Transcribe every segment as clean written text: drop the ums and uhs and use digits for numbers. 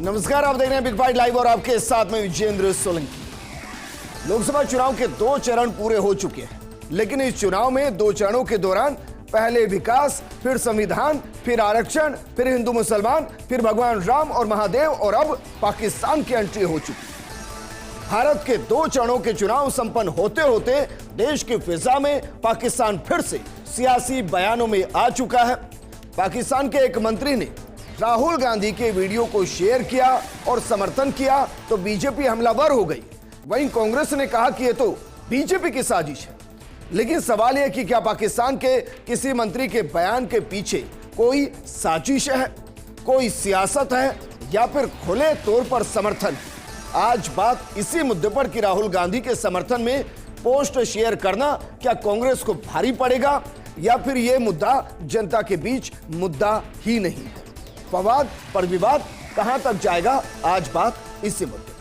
नमस्कार, आप देख रहे हैं बिग फाइट लाइव और आपके साथ में विजेंद्र सोलंकी। लोकसभा चुनाव के 2 चरण पूरे हो चुके हैं, लेकिन इस चुनाव में 2 चरणों के दौरान पहले विकास, फिर संविधान, फिर आरक्षण, फिर हिंदू मुसलमान, फिर भगवान राम और महादेव और अब पाकिस्तान की एंट्री हो चुकी है। भारत के 2 चरणों के चुनाव संपन्न होते होते देश की फिजा में पाकिस्तान फिर से सियासी बयानों में आ चुका है। पाकिस्तान के एक मंत्री ने राहुल गांधी के वीडियो को शेयर किया और समर्थन किया तो बीजेपी हमलावर हो गई। वहीं कांग्रेस ने कहा कि यह तो बीजेपी की साजिश है। लेकिन सवाल यह कि क्या पाकिस्तान के किसी मंत्री के बयान के पीछे कोई साजिश है, कोई सियासत है या फिर खुले तौर पर समर्थन? आज बात इसी मुद्दे पर कि राहुल गांधी के समर्थन में पोस्ट शेयर करना क्या कांग्रेस को भारी पड़ेगा या फिर यह मुद्दा जनता के बीच मुद्दा ही नहीं है। फवाद पर विवाद कहां तक जाएगा, आज बात इसी मुद्दे पर।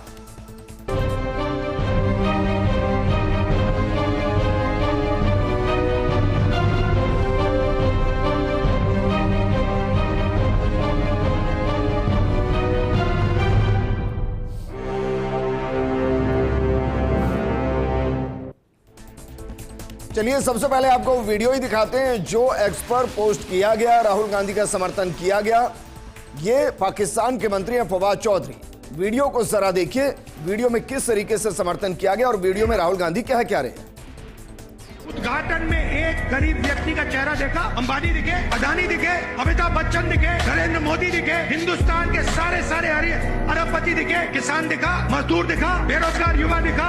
चलिए सबसे पहले आपको वीडियो ही दिखाते हैं जो एक्स पर पोस्ट किया गया, राहुल गांधी का समर्थन किया गया। ये पाकिस्तान के मंत्री हैं फवाद चौधरी। वीडियो को जरा देखिए, वीडियो में किस तरीके से समर्थन किया गया और वीडियो में राहुल गांधी क्या कह रहे हैं। उद्घाटन में एक गरीब व्यक्ति का चेहरा देखा, अंबानी दिखे, अदानी दिखे, अमिताभ बच्चन दिखे, नरेंद्र मोदी दिखे, हिंदुस्तान के सारे अरबपति दिखे, किसान दिखा, मजदूर दिखा, बेरोजगार युवा दिखा।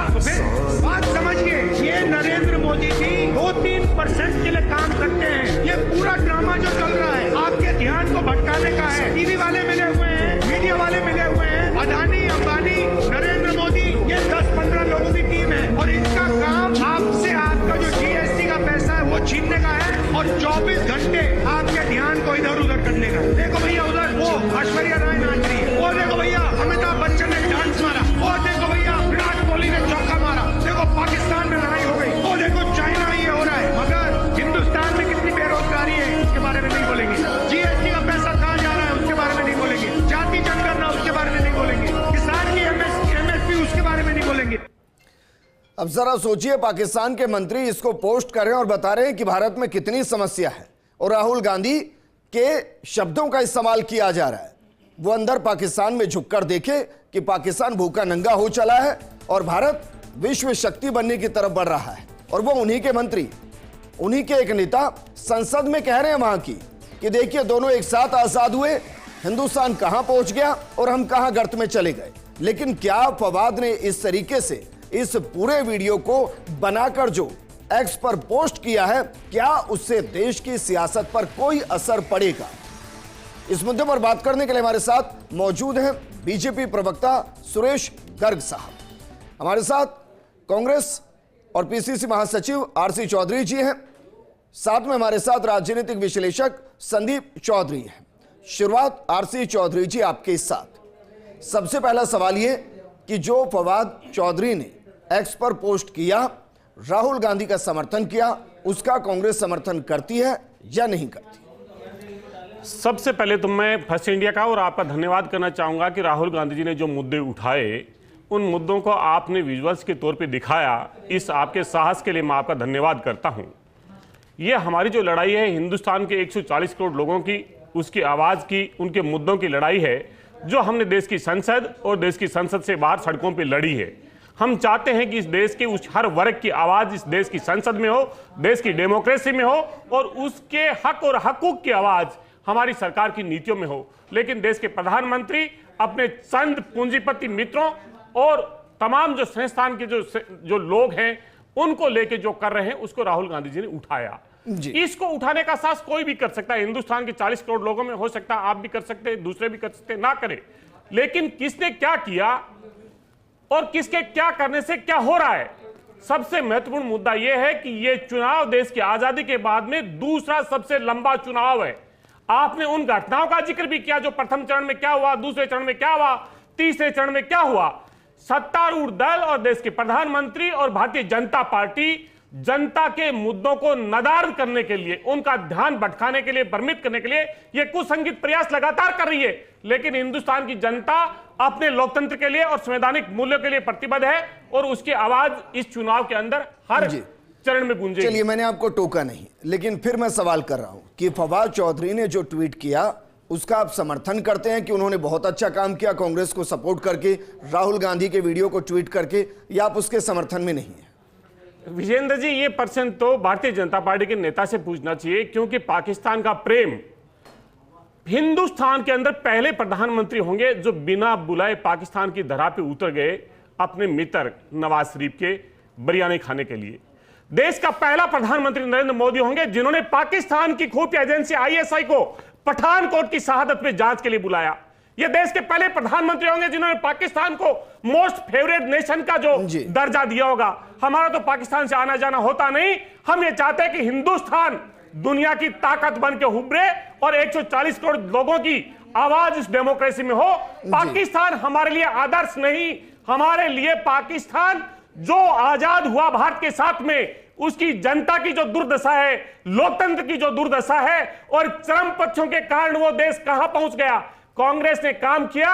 बात समझिए, ये नरेंद्र मोदी जी 2-3% के लिए काम करते हैं। ये पूरा ड्रामा जो चल रहा है आपके ध्यान को भटकाने का है। टीवी वाले मिले हुए हैं, मीडिया वाले मिले हुए हैं, अदानी, अंबानी, नरेंद्र मोदी, ये 10-15 लोगों की टीम है और इनका काम आपसे आपका जो जीएसटी का पैसा है वो छीनने का है और 24 घंटे आपके ध्यान को इधर उधर करने का। देखो भैया उधर वो ऐश्वर्या राय नाच रही है, वो देखो भैया अमिताभ बच्चन ने डांस मारा, वो देखो भैया विराट कोहली ने चौका मारा, देखो पाकिस्तान में लड़ाई हो गई, वो देखो चाइना में ये हो रहा है। मगर हिंदुस्तान में कितनी बेरोजगारी है उसके बारे में नहीं बोलेंगे, जीएसटी का पैसा कहाँ जा रहा है उसके बारे में नहीं बोलेंगे, जाति जनगणना उसके बारे में नहीं बोलेंगे, किसान की एमएसपी उसके बारे में नहीं बोलेंगे। अब जरा सोचिए, पाकिस्तान के मंत्री इसको पोस्ट कर रहे हैं और बता रहे हैं कि भारत में कितनी समस्या है और राहुल गांधी के शब्दों का इस्तेमाल किया जा रहा है। वो अंदर पाकिस्तान में झुककर देखे कि पाकिस्तान भूखा नंगा हो चला है और भारत विश्व शक्ति बनने की तरफ बढ़ रहा है। और वो उन्हीं के मंत्री, उन्हीं के एक नेता संसद में कह रहे हैं वहां की कि देखिए दोनों एक साथ आजाद हुए, हिंदुस्तान कहां पहुंच गया और हम कहां गर्त में चले गए। लेकिन क्या फवाद ने इस तरीके से इस पूरे वीडियो को बनाकर जो एक्स पर पोस्ट किया है, क्या उससे देश की सियासत पर कोई असर पड़ेगा? इस मुद्दे पर बात करने के लिए हमारे साथ मौजूद हैं बीजेपी प्रवक्ता सुरेश गर्ग साहब, हमारे साथ कांग्रेस और पीसीसी महासचिव आरसी चौधरी जी हैं, साथ में हमारे साथ राजनीतिक विश्लेषक संदीप चौधरी हैं। शुरुआत आरसी चौधरी जी आपके साथ। सबसे पहला सवाल यह कि जो फवाद चौधरी ने एक्स पर पोस्ट किया, राहुल गांधी का समर्थन किया, उसका कांग्रेस समर्थन करती है या नहीं करती? सबसे पहले तो मैं फर्स्ट इंडिया का और आपका धन्यवाद करना चाहूंगा कि राहुल गांधी जी ने जो मुद्दे उठाए उन मुद्दों को आपने विजुअल्स के तौर पे दिखाया। इस आपके साहस के लिए मैं आपका धन्यवाद करता हूं। यह हमारी जो लड़ाई है हिंदुस्तान के 140 करोड़ लोगों की, उसकी आवाज की, उनके मुद्दों की लड़ाई है जो हमने देश की संसद और देश की संसद से बाहर सड़कों पर लड़ी है। हम चाहते हैं कि इस देश के उस हर वर्ग की आवाज इस देश की संसद में हो, देश की डेमोक्रेसी में हो और उसके हक और हकूक की आवाज हमारी सरकार की नीतियों में हो। लेकिन देश के प्रधानमंत्री अपने चंद पूंजीपति मित्रों और तमाम जो संस्थान के जो लोग हैं उनको लेके जो कर रहे हैं उसको राहुल गांधी जी ने उठाया। इसको उठाने का साहस कोई भी कर सकता है, हिंदुस्तान के 40 करोड़ लोगों में हो सकता है, आप भी कर सकते हैं, दूसरे भी कर सकते हैं, ना करें। लेकिन किसने क्या किया और किसके क्या करने से क्या हो रहा है, सबसे महत्वपूर्ण मुद्दा यह है कि यह चुनाव देश की आजादी के बाद में दूसरा सबसे लंबा चुनाव है। आपने उन घटनाओं का जिक्र भी किया जो प्रथम चरण में क्या हुआ, दूसरे चरण में क्या हुआ, तीसरे चरण में क्या हुआ। सत्तारूढ़ दल और देश के प्रधानमंत्री और भारतीय जनता पार्टी जनता के मुद्दों को नदारद करने के लिए, उनका ध्यान भटकाने के लिए, भ्रमित करने के लिए ये कुसंगत प्रयास लगातार कर रही है। लेकिन हिंदुस्तान की जनता अपने लोकतंत्र के लिए और संवैधानिक मूल्यों के लिए प्रतिबद्ध है और उसकी आवाज इस चुनाव के अंदर हर चरण में गूंजेगी। चलिए, मैंने आपको टोका नहीं, लेकिन फिर मैं सवाल कर रहा हूं कि फवाद चौधरी ने जो ट्वीट किया उसका आप समर्थन करते हैं कि उन्होंने बहुत अच्छा काम किया कांग्रेस को सपोर्ट करके, राहुल गांधी के वीडियो को ट्वीट करके, या आप उसके समर्थन में नहीं है? विजेंद्र जी, ये प्रश्न तो भारतीय जनता पार्टी के नेता से पूछना चाहिए, क्योंकि पाकिस्तान का प्रेम, हिंदुस्तान के अंदर पहले प्रधानमंत्री होंगे जो बिना बुलाए पाकिस्तान की धरा पे उतर गए अपने मित्र नवाज शरीफ के बिरयानी खाने के लिए। देश का पहला प्रधानमंत्री नरेंद्र मोदी होंगे जिन्होंने पाकिस्तान की खुफिया एजेंसी आईएसआई को पठानकोट की शहादत पे जांच के लिए बुलाया। ये देश के पहले प्रधानमंत्री होंगे जिन्होंने पाकिस्तान को मोस्ट फेवरेट नेशन का जो दर्जा दिया होगा। हमारा तो पाकिस्तान से आना जाना होता नहीं। हम ये चाहते हैं कि हिंदुस्तान दुनिया की ताकत बन के उभरे और 140 करोड़ लोगों की आवाज इस डेमोक्रेसी में हो। पाकिस्तान हमारे लिए आदर्श नहीं, हमारे लिए पाकिस्तान जो आजाद हुआ भारत के साथ में उसकी जनता की जो दुर्दशा है, लोकतंत्र की जो दुर्दशा है और चरम पक्षों के कारण वो देश कहां पहुंच गया। कांग्रेस ने काम किया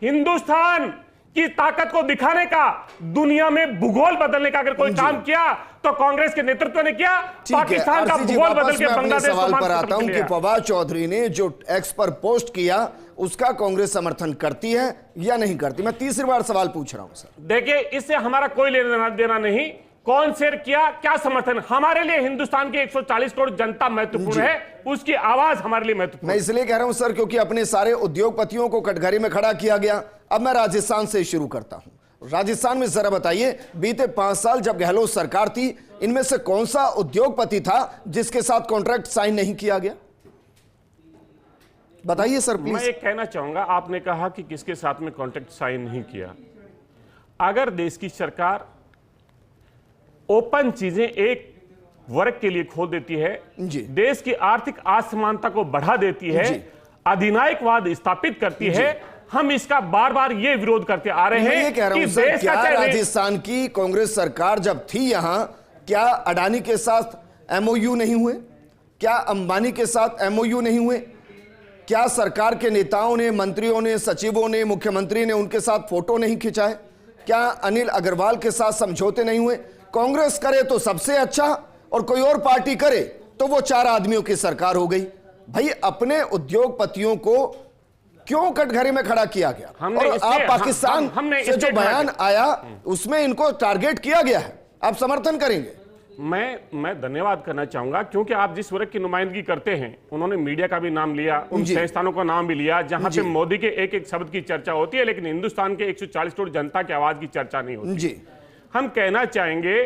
हिंदुस्तान की ताकत को दिखाने का, दुनिया में भूगोल बदलने का। अगर कोई काम किया तो कांग्रेस के नेतृत्व ने किया। पाकिस्तान का भूगोल बदल के बांग्लादेश सवाल पर आता हूं कि फवाद चौधरी ने जो एक्स पर पोस्ट किया उसका कांग्रेस समर्थन करती है या नहीं करती? मैं तीसरी बार सवाल पूछ रहा हूं सर। देखिए, इससे हमारा कोई लेना देना नहीं, कौन शेयर किया, क्या समर्थन। हमारे लिए हिंदुस्तान की 140 करोड़ जनता महत्वपूर्ण है, उसकी आवाज हमारे लिए महत्वपूर्ण। मैं इसलिए कह रहा हूं सर क्योंकि अपने सारे उद्योगपतियों को कटघरे में खड़ा किया गया। अब मैं राजस्थान से शुरू करता हूं। राजस्थान में जरा बताइए, बीते 5 साल जब गहलोत सरकार थी, इनमें से कौन सा उद्योगपति था जिसके साथ कॉन्ट्रैक्ट साइन नहीं किया गया? बताइए सर प्लीज। मैं एक कहना चाहूंगा, आपने कहा कि किसके साथ में कॉन्ट्रैक्ट साइन नहीं किया। अगर देश की सरकार ओपन चीजें एक वर्ग के लिए खोल देती है, देश की आर्थिक असमानता को बढ़ा देती है, अधिनायकवाद स्थापित करती है, हम इसका बार बार ये विरोध करते आ रहे हैं। ये कह रहा हूं सर, क्या राजस्थान की कांग्रेस सरकार जब थी यहां, क्या अडानी के साथ एमओयू नहीं हुए? क्या अंबानी के साथ एमओयू नहीं हुए? क्या सरकार के नेताओं ने, मंत्रियों ने, सचिवों ने, मुख्यमंत्री ने उनके साथ फोटो नहीं खिंचाए? क्या अनिल अग्रवाल के साथ समझौते नहीं हुए? कांग्रेस करे तो सबसे अच्छा और कोई और पार्टी करे तो वो 4 आदमियों की सरकार हो गई। भाई, अपने उद्योगपतियों को क्यों कटघरे में खड़ा किया गया? और आप पाकिस्तान से जो बयान आया उसमें इनको टारगेट किया गया है, आप समर्थन करेंगे? मैं धन्यवाद करना चाहूंगा, क्योंकि आप जिस वर्ग की नुमाइंदगी करते हैं, उन्होंने मीडिया का भी नाम लिया, उन संस्थानों का नाम भी लिया जहां पे मोदी के एक एक शब्द की चर्चा होती है, लेकिन हिंदुस्तान के 140 करोड़ जनता की आवाज की चर्चा नहीं होती। हम कहना चाहेंगे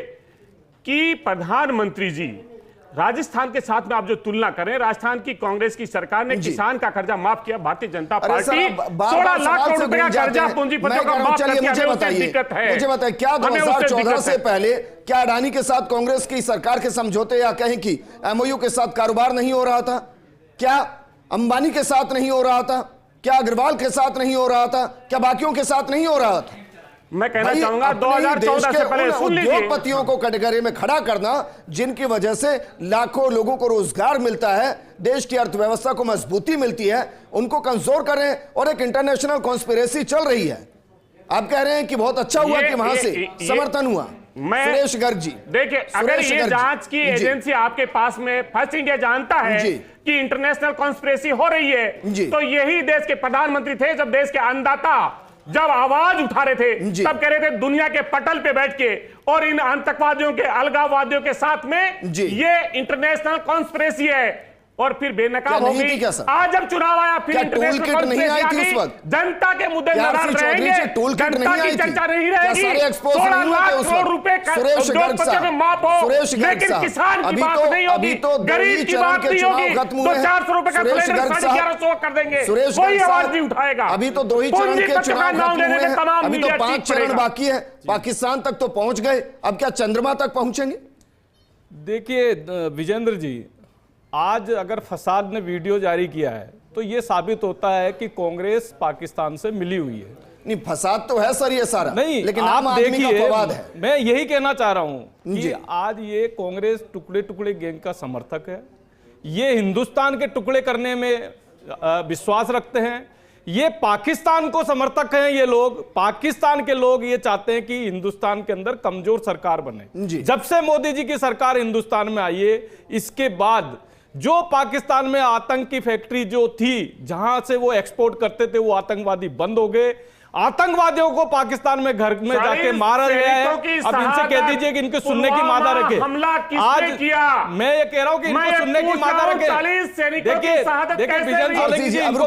कि प्रधानमंत्री जी, राजस्थान के साथ में आप जो तुलना करें, राजस्थान की कांग्रेस की सरकार ने किसान का कर्जा माफ किया, भारतीय जनता पार्टी 16 लाख करोड़ रुपए का कर्जा पूंजीपतियों का माफ करती है। मुझे बताइए क्या 2014 से पहले क्या अडानी के साथ कांग्रेस की सरकार के समझौते या कहें कि एमओयू के साथ कारोबार नहीं हो रहा था? क्या अंबानी के साथ नहीं हो रहा था? क्या अग्रवाल के साथ नहीं हो रहा था? क्या बाकियों के साथ नहीं हो रहा था? मैं कहना चाहूंगा 2014 से पहले सुन लीजिए, उद्योगपतियों को कटघरे में खड़ा करना जिनकी वजह से लाखों लोगों को रोजगार मिलता है, देश की अर्थव्यवस्था को मजबूती मिलती है, उनको कमजोर करें और एक इंटरनेशनल कॉन्स्पिरेसी चल रही है। आप कह रहे हैं कि बहुत अच्छा हुआ कि वहां से समर्थन हुआ। सुरेश गर्ग जी, देखिए, अगर ये जांच की एजेंसी आपके पास में फर्स्ट इंडिया जानता है कि इंटरनेशनल कॉन्स्पिरेसी हो रही है, तो यही देश के प्रधानमंत्री थे जब देश के अन्नदाता जब आवाज उठा रहे थे, तब कह रहे थे दुनिया के पटल पे बैठ के और इन आतंकवादियों के, अलगाववादियों के साथ में ये इंटरनेशनल कॉन्स्पिरेसी है, और फिर बेनकाब हो गई। आज जब चुनाव आया, फिर इंटरनेशनल कॉन्स्पिरेसी आ गई। जनता के मुद्दे नदारद रहेंगे, जनता की चर्चा नहीं रहेगी। 16 लाख करोड़ रुपए उद्योगपतियों में माफ हो, लेकिन किसान की बात नहीं होगी, गरीब की बात नहीं होगी। तो 400 रुपए का सिलेंडर 1150 कर देंगे, कोई आवाज नहीं उठाएगा। अभी तो 2 ही चरण के चुनाव खत्म हुए हैं, अभी तो 5 चरण बाकी है। पाकिस्तान तक तो पहुंच गए, अब क्या चंद्रमा तक पहुंचेंगे? देखिए विजेंद्र जी, आज अगर फसाद ने वीडियो जारी किया है तो यह साबित होता है कि कांग्रेस पाकिस्तान से मिली हुई है। नहीं, फसाद तो है सर ये सारा, नहीं, लेकिन आम आप आदमी का देखिए, फवाद है। मैं यही कहना चाह रहा हूं जी। कि आज ये कांग्रेस टुकड़े टुकड़े गैंग का समर्थक है, ये हिंदुस्तान के टुकड़े करने में विश्वास रखते हैं, ये पाकिस्तान को समर्थक हैं। ये लोग, पाकिस्तान के लोग ये चाहते हैं कि हिंदुस्तान के अंदर कमजोर सरकार बने। जी। जब से मोदी जी की सरकार हिंदुस्तान में आई है, इसके बाद जो पाकिस्तान में आतंक की फैक्ट्री जो थी, जहां से वो एक्सपोर्ट करते थे, वो आतंकवादी बंद हो गए। आतंकवादियों को पाकिस्तान में घर में जाके मारा गया है। अब इनसे कह दीजिए कि इनको सुनने की मादा रखे। हमला किसने किया? मैं ये कह रहा हूं कि इनको सुनने की मादा रखे। देखिए विजन सोलंकी जी, इनको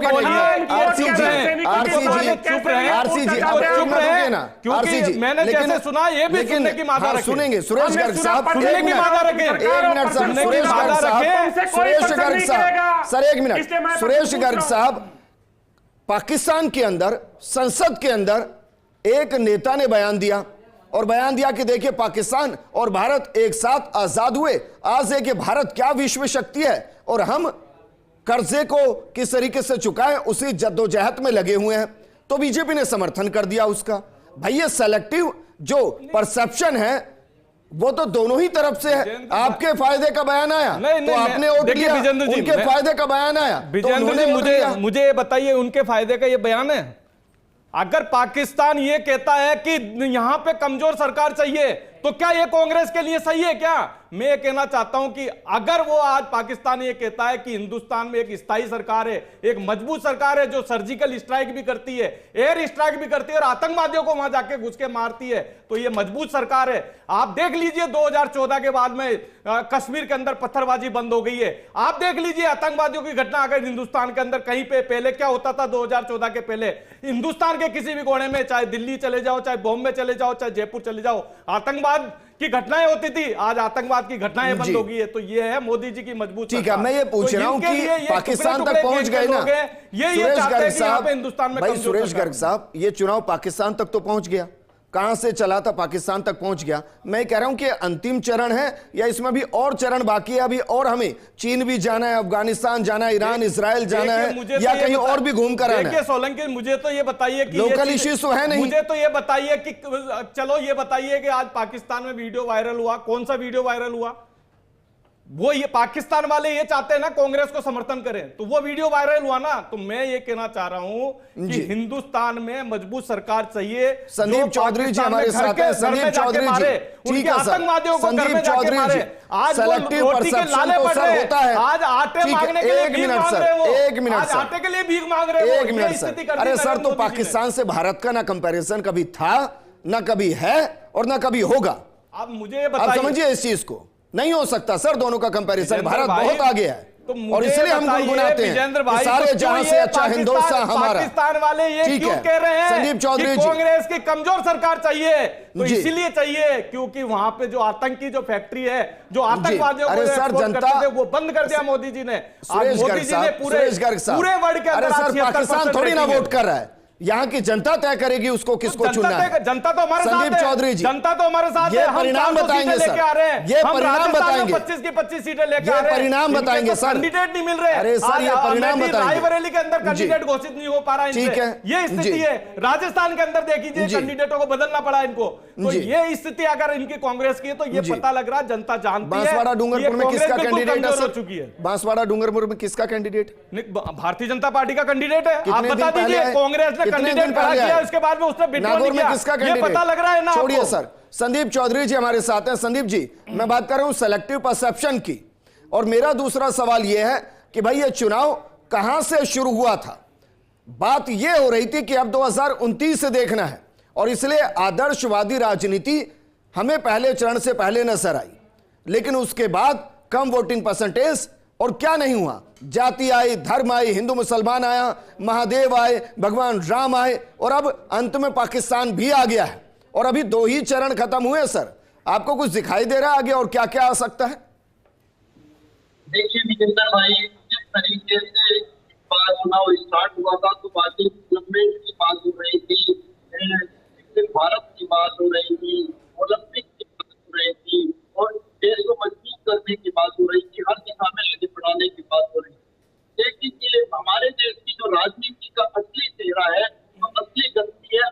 क्योंकि मैंने जैसे सुना, ये भी सुनने की मादा रखे। सुनेंगे सुरेश गर्ग साहब, सुनने की मादा रखे। एक मिनट सर, सुरेश गर्ग साहब, सुरेश गर्ग साहब, सर एक मिनट, सुरेश गर्ग साहब, पाकिस्तान के अंदर संसद के अंदर एक नेता ने बयान दिया और बयान दिया कि देखिए पाकिस्तान और भारत एक साथ आजाद हुए, आज देखिए भारत क्या विश्व शक्ति है और हम कर्जे को किस तरीके से चुकाएं उसी जद्दोजहद में लगे हुए हैं। तो बीजेपी ने समर्थन कर दिया उसका। भाई ये सेलेक्टिव जो परसेप्शन है वो तो दोनों ही तरफ से है। आपके फायदे का बयान आया तो आपने वोट दिया, उनके फायदे का बयान आया तो उन्होंने वोट दिया। मुझे ये बताइए, उनके फायदे का ये बयान है? अगर पाकिस्तान ये कहता है कि यहां पे कमजोर सरकार चाहिए, तो क्या ये कांग्रेस के लिए सही है क्या? मैं ये कहना चाहता हूं कि अगर वो आज पाकिस्तान ये कहता है कि हिंदुस्तान में एक स्थायी सरकार है, एक मजबूत सरकार है जो सर्जिकल स्ट्राइक भी करती है, एयर स्ट्राइक भी करती है और आतंकवादियों को वहां जाके घुस के मारती है, तो ये मजबूत सरकार है। आप देख लीजिए 2014 के बाद में कश्मीर के अंदर पत्थरबाजी बंद हो गई है। आप देख लीजिए आतंकवादियों की घटना अगर हिंदुस्तान के अंदर कहीं पे पहले क्या होता था 2014 के पहले, हिंदुस्तान के किसी भी कोने में, चाहे दिल्ली चले जाओ, चाहे बॉम्बे चले जाओ, चाहे जयपुर चले जाओ, आतंकवाद की घटनाएं होती थी। आज आतंकवाद की घटनाएं बंद हो गई है। तो ये है मोदी जी की मजबूत सरकार। ठीक है, मैं ये पूछ रहा हूं कि पाकिस्तान तक पहुंच गए ना सुरेश गर्ग साहब। हिंदुस्तान में भाई सुरेश गर्ग साहब, ये चुनाव पाकिस्तान तक तो पहुंच गया, कहां से चला था पाकिस्तान तक पहुंच गया। मैं कह रहा हूं कि अंतिम चरण है या इसमें भी और चरण बाकी है अभी, और हमें चीन भी जाना है, अफगानिस्तान जाना है, ईरान इजराइल जाना है, या कहीं और भी घूम कर आना है। सोलंकी, मुझे तो ये बताइए कि लोकल इश्यूज तो है नहीं। मुझे तो ये बताइए कि चलो ये बताइए कि आज पाकिस्तान में वीडियो वायरल हुआ, कौन सा वीडियो वायरल हुआ? वो ये पाकिस्तान वाले ये चाहते हैं ना कांग्रेस को समर्थन करें, तो वो वीडियो वायरल हुआ ना। तो मैं ये कहना चाह रहा हूं कि हिंदुस्तान में मजबूत सरकार चाहिए। संदीप चौधरी जी हमारे साथ हैं। संदीप चौधरी जी, ठीक है सर, संदीप चौधरी जी, सेलेक्टिव परसेप्शन तो सर होता है। आज आटे मांगने के लिए भीख मांग रहे हो, एक मिनट सर, आटे के लिए भीख मांग रहे हो, एक मिनट सर। अरे सर, तो पाकिस्तान से भारत का ना कंपैरिजन कभी था, ना कभी है और ना कभी होगा। अब मुझे ये बताइए, आप समझिए इस चीज को, नहीं हो सकता सर दोनों का कंपैरिजन। भारत बहुत आगे है तो और इसलिए हम गुनगुनाते हैं कि सारे जहां से अच्छा हिंदुस्तान हमारा। पाकिस्तान वाले ये क्यों कह रहे हैं संदीप चौधरी जी, कांग्रेस की कमजोर सरकार चाहिए? तो इसीलिए चाहिए क्योंकि वहां पे जो आतंकी जो फैक्ट्री है, जो आतंकवादियों को एक्सपोर्ट करते थे, वो बंद कर दिया मोदी जी ने। मोदी जी ने पूरे वर्ल्ड के अंदर पाकिस्तान थोड़ी ना वोट कर रहा है, यहाँ की जनता तय करेगी उसको किसको चुनना है। जनता तो हमारे साथ है। संदीप चौधरी जी, जनता तो हमारे साथ है। हम परिणाम बताएंगे सर, ये परिणाम बताएंगे, 25 की 25 सीटें लेकर आ रहे हैं। परिणाम बताएंगे सर, कैंडिडेट नहीं मिल रहे। अरे सर ये परिणाम बताएंगे। रायबरेली के अंदर कैंडिडेट घोषित नहीं हो पा रहा है, ठीक है, ये स्थिति है। राजस्थान के अंदर देखिए कैंडिडेटों को बदलना पड़ा इनको। तो ये स्थिति अगर इनकी कांग्रेस की है तो ये पता लग रहा है, जनता जानती है। बांसवाड़ा डूंगरपुर में किसका कैंडिडेट हो चुकी है? बांसवाड़ा डूंगरपुर में किसका कैंडिडेट? भारतीय जनता पार्टी का कैंडिडेट है। आप बता दीजिए, कांग्रेस ने कैंडिडेट खड़ा किया, उसके बाद में उसने विड्रॉ नहीं किया, किसका ये पता लग रहा है ना? छोड़िए सर, संदीप चौधरी जी हमारे साथ हैं। संदीप जी, मैं बात कर रहा हूं सेलेक्टिव परसेप्शन की, और मेरा दूसरा सवाल यह है कि भाई ये चुनाव कहां से शुरू हुआ था? बात यह हो रही थी कि अब 2029 से देखना है और इसलिए आदर्शवादी राजनीति हमें पहले चरण से पहले नजर आई, लेकिन उसके बाद कम वोटिंग परसेंटेज और क्या नहीं हुआ, जाति आई, धर्म आई, हिंदू मुसलमान आया, महादेव आए, भगवान राम आए, और अब अंत में पाकिस्तान भी आ गया है। और अभी 2 ही चरण खत्म हुए। सर आपको कुछ दिखाई दे रहा है आगे और क्या क्या आ सकता है? देखिए विजेंद्र भाई, जिस तरीके से चुनाव स्टार्ट हुआ था तो बाकी डेवलपमेंट की बात हो रही थी, भारत की बात हो रही थी, ओलंपिक की बात हो रही थी और देश को मजबूत करने की बात हो रही थी, हर दिशा में आगे बढ़ाने की बात हो रही थी। लेकिन ये हमारे देश की जो राजनीति का असली चेहरा है, असली गति है,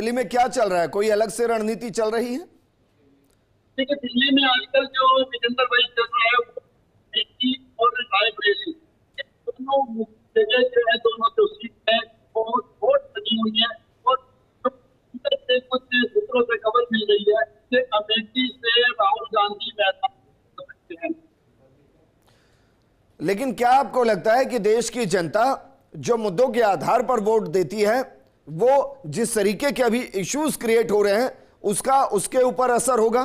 दिल्ली में क्या चल रहा है, कोई अलग से रणनीति चल रही है? देखिए, दिल्ली में आजकल जो विजेंद्र भाई चल रहा है वो दिल्ली और रायबरेली दोनों जगह जो है, दोनों जो सीट है वो वोट बनी हुई है और से कुछ सूत्रों से खबर मिल रही है कि अमेठी से राहुल गांधी मैदान कर सकते हैं। लेकिन क्या आपको लगता है कि देश की जनता जो मुद्दों के आधार पर वोट देती है वो जिस तरीके के अभी इश्यूज क्रिएट हो रहे हैं उसके ऊपर असर होगा?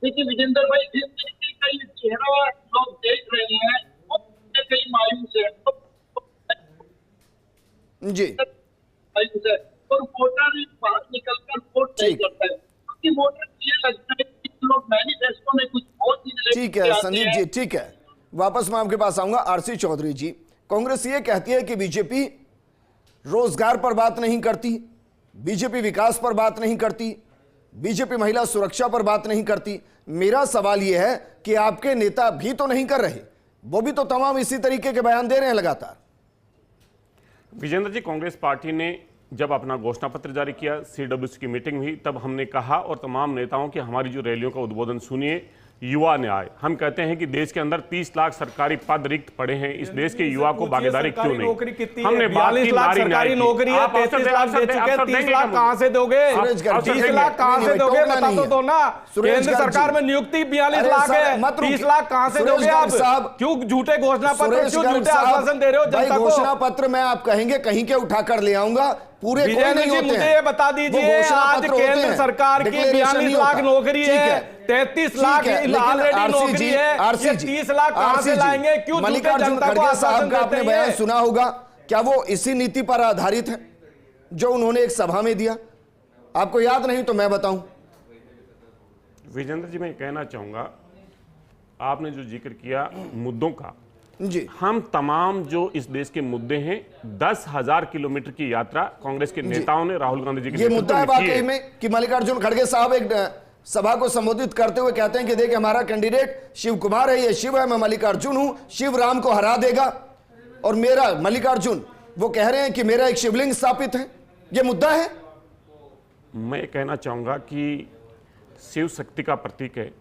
देखिए विजेंद्र भाई, जिस तरीके का ये चेहरा लोग देख रहे हैं वो कहीं मायूस है जी, मायूस है और वोटर बाहर निकलकर वोट नहीं करता है, क्योंकि वोटर ये लगता है कि लोग मैनिफेस्टो में कुछ बहुत चीजें ठीक है संदीप जी, ठीक है, वापस मैं आपके पास आऊंगा। आरसी चौधरी जी, कांग्रेस ये कहती है कि बीजेपी रोजगार पर बात नहीं करती, बीजेपी विकास पर बात नहीं करती, बीजेपी महिला सुरक्षा पर बात नहीं करती। मेरा सवाल यह है कि आपके नेता भी तो नहीं कर रहे, वो भी तो तमाम इसी तरीके के बयान दे रहे हैं लगातार। विजेंद्र जी, कांग्रेस पार्टी ने जब अपना घोषणा पत्र जारी किया, सीडब्ल्यूसी की मीटिंग हुई, तब हमने कहा और तमाम नेताओं की हमारी जो रैलियों का उद्बोधन सुनिए, युवा न्याय। हम कहते हैं कि देश के अंदर 30 लाख सरकारी पद रिक्त पड़े हैं, इस देश के युवा को भागीदारी क्यों नहीं? हमने 42 लाख सरकारी नौकरी है, 33 लाख दे चुके, 30 लाख कहां से दोगे? 30 लाख कहां से दोगे? बता तो दो ना। केंद्र सरकार में नियुक्ति 42 लाख है, 30 लाख कहां से दोगे आप? क्यों झूठे घोषणा पत्र, क्यों झूठे आश्वासन दे रहे हो जनता को? घोषणा पत्र में आप कहेंगे कहीं के उठाकर ले आऊंगा, पूरे कोई नहीं होते हैं। मुझे ये बता दीजिए, आज केंद्र सरकार की 42 लाख नौकरी है, 33 लाख ऑलरेडी नौकरी है, 30 लाख कहां से लाएंगे? क्यों मल्लिकार्जुन खड़गे साहब का आपने बयान सुना होगा, क्या वो इसी नीति पर आधारित है जो उन्होंने एक सभा में दिया? आपको याद नहीं तो मैं बताऊं। विजेंद्र जी, मैं कहना चाहूंगा, आपने जो जिक्र किया मुद्दों का जी, हम तमाम जो इस देश के मुद्दे हैं, 10,000 किलोमीटर की यात्रा कांग्रेस के नेताओं ने राहुल गांधी जी के ये मुद्दा है नेतृत्व में की वाकई में कि मल्लिकार्जुन खड़गे साहब एक सभा को संबोधित करते हुए कहते हैं कि देखिए हमारा कैंडिडेट शिव कुमार है, ये शिव है, मैं मल्लिकार्जुन हूं, शिव राम को हरा देगा, और मेरा मल्लिकार्जुन वो कह रहे हैं कि मेरा एक शिवलिंग स्थापित है। ये मुद्दा है। मैं कहना चाहूंगा कि शिव शक्ति का प्रतीक है,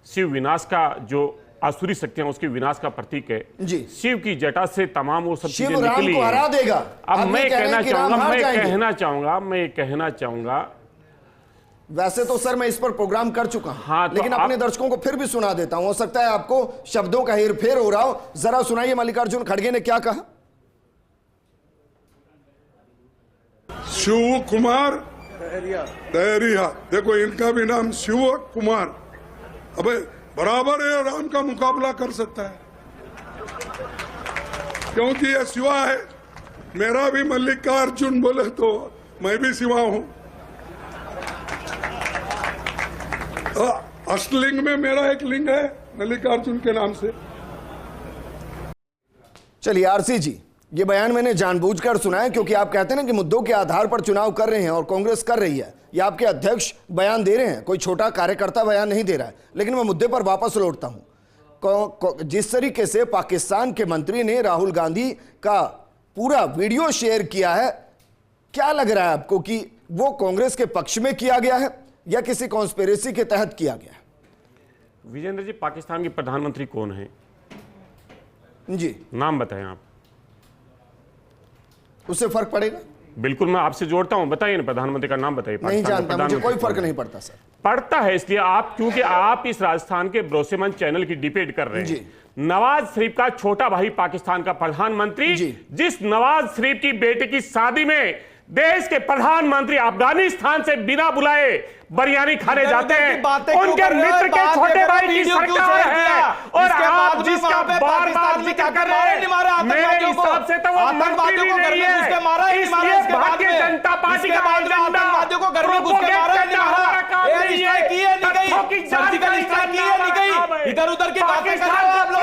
शिव विनाश का जो आसुरी शक्तियां उसके विनाश का प्रतीक है जी। शिव की जटा से तमाम वो सब चीजें शिव राम निकली को हरा देगा। अब मैं कहना चाहूंगा वैसे तो सर मैं इस पर प्रोग्राम कर चुका हूं, हाँ, तो लेकिन अपने दर्शकों को फिर भी सुना देता हूं, हो सकता है आपको शब्दों का हेरफेर हो रहा हो। जरा सुनाइए मल्लिकार्जुन खड़गे ने क्या कहा। शिव कुमार दहरिया, देखो इनका भी नाम शिव कुमार, अबे बराबर है, राम का मुकाबला कर सकता है क्योंकि ये शिवा है। मेरा भी मल्लिकार्जुन बोले तो मैं भी शिवा हूं। अष्टलिंग में मेरा एक लिंग है मल्लिकार्जुन के नाम से। चलिए आरसी जी, ये बयान मैंने जानबूझकर सुना है क्योंकि आप कहते हैं ना कि मुद्दों के आधार पर चुनाव कर रहे हैं और कांग्रेस कर रही है, ये आपके अध्यक्ष बयान दे रहे हैं, कोई छोटा कार्यकर्ता बयान नहीं दे रहा है। लेकिन मैं मुद्दे पर वापस लौटता हूं। जिस तरीके से पाकिस्तान के मंत्री ने राहुल गांधी का पूरा वीडियो शेयर किया है, क्या लग रहा है आपको कि वो कांग्रेस के पक्ष में किया गया है या किसी कॉन्स्पिरेसी के तहत किया गया है? विजेंद्र जी, पाकिस्तान के प्रधानमंत्री कौन है जी, नाम बताएं आप। उससे फर्क पड़ेगा? बिल्कुल, मैं आपसे जोड़ता हूं, बताइए ना, प्रधानमंत्री का नाम बताइए। नहीं जानता, मुझे कोई फर्क नहीं पड़ता सर। पड़ता है इसलिए आप, क्योंकि आप इस राजस्थान के भरोसेमंद चैनल की डिबेट कर रहे हैं। नवाज शरीफ का छोटा भाई पाकिस्तान का प्रधानमंत्री, जिस नवाज शरीफ की बेटे की शादी में देश के प्रधानमंत्री अफगानिस्तान से बिना बुलाए बिरयानी खाने जाते हैं, उनके मित्र के छोटे भाई की सरकार है और आप जिसका बार-बार जिक्र कर रहे हैं, मेरे हिसाब से तो वो मंत्री नहीं है। इसलिए भारतीय जनता पार्टी का आतंकवादियों को घर में घुस के मारा नहीं, इधर उधर की बातें कर रहे हो आप लोग,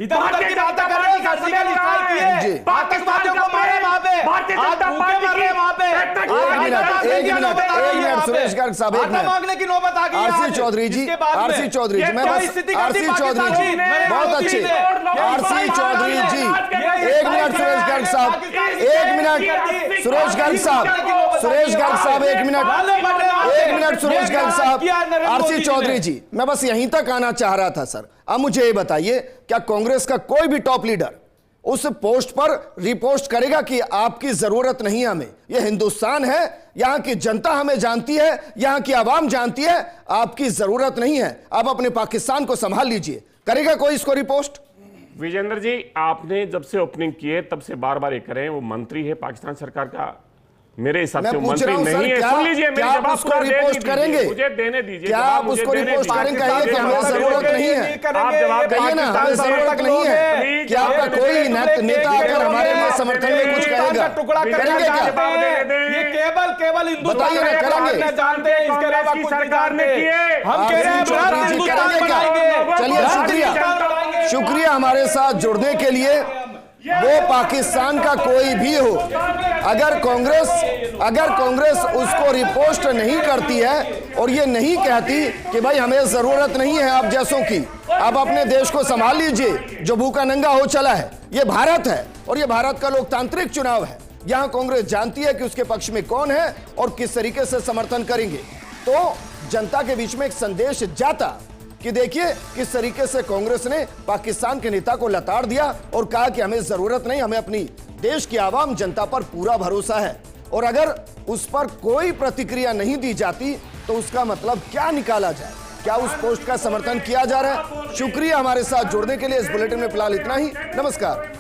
इधर उधर की बातें कर रहे हो। सर्जिकल स्ट्राइक किए, आतंकवादियों को मारे वहां पे, आज भूखे मर रहे वहां पे। एक मिनट सुरेश गर्ग साहब, एक मिनट मांगने की नौबत आ गई। आरसी चौधरी जी, आरसी चौधरी जी, मैं बस आरसी चौधरी जी बहुत अच्छे, आरसी चौधरी जी एक मिनट, सुरेश गर्ग साहब एक मिनट, सुरेश गर्ग साहब, सुरेश गर्ग साहब एक मिनट, सुरेश गर्ग साहब, आरसी चौधरी जी, मैं बस यहीं तक आना चाह रहा था सर। अब मुझे ये बताइए, क्या कांग्रेस का कोई भी टॉप लीडर उस पोस्ट पर रिपोस्ट करेगा कि आपकी जरूरत नहीं है हमें, यह हिंदुस्तान है, यहां की जनता हमें जानती है, यहां की आवाम जानती है, आपकी जरूरत नहीं है, आप अपने पाकिस्तान को संभाल लीजिए, करेगा कोई इसको रिपोस्ट? विजेंद्र जी, आपने जब से ओपनिंग किए तब से बार बार ये करें, वो मंत्री है पाकिस्तान सरकार का, मेरे हिसाब से मंत्री नहीं है। सुन लीजिए, मेरी जवाब उसको रिपोस्ट करेंगे, मुझे देने दीजिए। क्या आप उसको रिपोस्ट करेंगे? कहिए कि हमें जरूरत नहीं है, आप जवाब कहिए ना, हमें जरूरत नहीं है। क्या आपका कोई नेता आकर हमारे लिए समर्थन में कुछ कहेगा? करेंगे क्या? ये केवल बताइए ना, करेंगे? जानते हैं, इसके अलावा कुछ सरकार ने किए। हम कह रहे हैं करेंगे क्या? चलिए, शुक्रिया, शुक्रिया हमारे साथ जुड़ने के लिए। वो पाकिस्तान का कोई भी हो, अगर कांग्रेस उसको रिपोस्ट नहीं करती है और ये नहीं कहती कि भाई हमें जरूरत नहीं है आप जैसों की, आप अपने देश को संभाल लीजिए, जो भूखा नंगा हो चला है, ये भारत है और ये भारत का लोकतांत्रिक चुनाव है। यहां कांग्रेस जानती है कि उसके पक्ष में कौन है और किस तरीके से समर्थन करेंगे, तो जनता के बीच में एक संदेश जाता कि देखिए किस तरीके से कांग्रेस ने पाकिस्तान के नेता को लताड़ दिया और कहा कि हमें जरूरत नहीं, हमें अपनी देश की आवाम जनता पर पूरा भरोसा है। और अगर उस पर कोई प्रतिक्रिया नहीं दी जाती तो उसका मतलब क्या निकाला जाए? क्या उस पोस्ट का समर्थन किया जा रहा है? शुक्रिया हमारे साथ जुड़ने के लिए। इस बुलेटिन में फिलहाल इतना ही। नमस्कार।